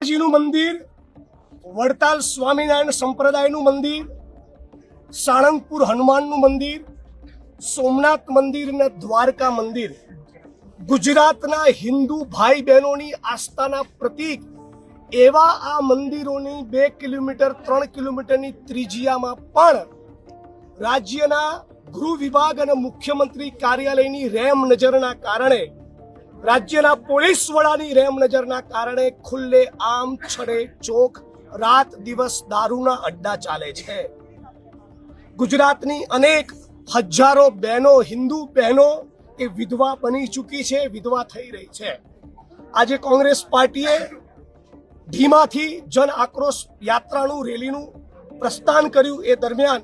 જીનું મંદિર, વડતાલ સ્વામિનારાયણ સંપ્રદાયનું મંદિર, સાળંગપુર હનુમાનનું મંદિર, સોમનાથ મંદિર અને દ્વારકા મંદિર ગુજરાતના હિન્દુ ભાઈ બહેનોની આસ્થાના પ્રતીક એવા આ મંદિરોની 2 કિલોમીટર 3 કિલોમીટરની ત્રિજ્યામાં પણ રાજ્યના ગૃહ વિભાગ અને મુખ્યમંત્રી કાર્યાલયની રેમ નજરના કારણે, રાજ્યના પોલીસ વડાની રેમ નજરના કારણે ખુલ્લે આમ છડે ચોક રાત દિવસ દારૂના અડ્ડા ચાલે છે। ગુજરાતની અનેક હજારો બહેનો, હિન્દુ બહેનો એ વિધવા બની ચૂકી છે, વિધવા થઈ રહી છે। આજે કોંગ્રેસ પાર્ટીએ ધીમાથી જન આક્રોશ યાત્રાનું રેલીનું પ્રસ્થાન કર્યું। એ દરમિયાન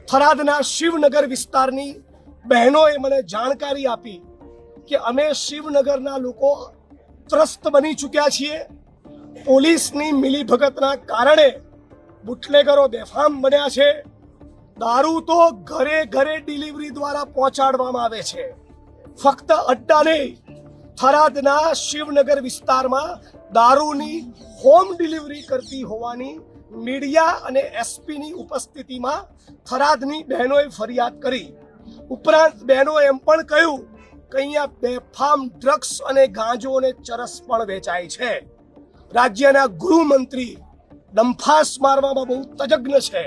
થરાદના શિવનગર વિસ્તારની બહેનોએ મને જાણકારી આપી કે અમે શિવનગરના લોકો ત્રસ્ત બની ચૂક્યા છીએ। પોલીસની મિલીભગતના કારણે બુટલેગરો બેફામ બન્યા છે। દારૂ તો ઘરે ઘરે ડિલિવરી દ્વારા પહોંચાડવામાં આવે છે। ફક્ત અડ્ડા નહીં, થરાદના શિવનગર વિસ્તારમાં દારૂની હોમ ડિલિવરી કરતી હોવાની મીડિયા અને એસપીની ઉપસ્થિતિમાં થરાદની બહેનોએ ફરિયાદ કરી। ઉપરાંત બહેનોએ એમ પણ કહ્યું કે અહીંયા બેફામ ડ્રગ્સ અને ગાંજો અને ચરસ પણ વેચાય છે। રાજ્યના ગૃહમંત્રી ડંફાસ મારવામાં બહુ તજજ્ઞ છે,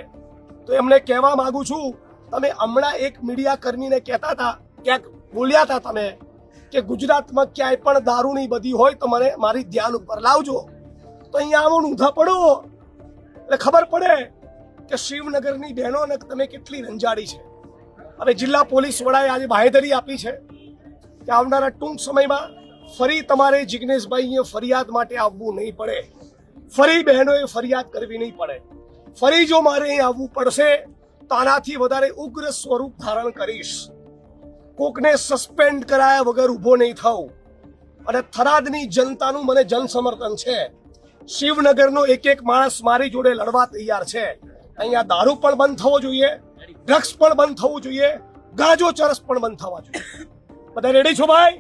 તો એમને કહેવા માંગુ છું, તમે હમણાં એક મીડિયા કર્મીને કહેતા હતા, ક્યાંક બોલ્યા હતા તમે કે ગુજરાતમાં ક્યાંય પણ દારૂની બધી હોય તો મને મારી ધ્યાન ઉપર લાવજો। તો અહીંયા આવો ઊંધા પડો એટલે ખબર પડે કે શિવનગરની બહેનોને તમે કેટલી રંજાડી છે। હવે જિલ્લા પોલીસ વડાએ આજે બાંહેધરી આપી છે કે આવનારા ટૂંક સમયમાં ફરી તમારે જિગ્નેશભાઈ અહીંયા ફરિયાદ માટે આવવું નહીં પડે, ફરી બહેનોએ ફરિયાદ કરવી નહીં પડે। ફરી જો મારે અહીં આવવું પડશે તો આનાથી વધારે ઉગ્ર સ્વરૂપ ધારણ કરીશ। કોકને સસ્પેન્ડ કરાયા વગર ઊભો નહીં થાઉં। અને થરાદની જનતાનું મને જન સમર્થન છે। શિવનગરનો એક એક માણસ મારી જોડે લડવા તૈયાર છે। અહીંયા દારૂ પણ બંધ થવો જોઈએ, ડ્રગ્સ પણ બંધ થવું જોઈએ, ગાંજો ચરસ પણ બંધ થવા જોઈએ। બધા રેડી છો ભાઈ?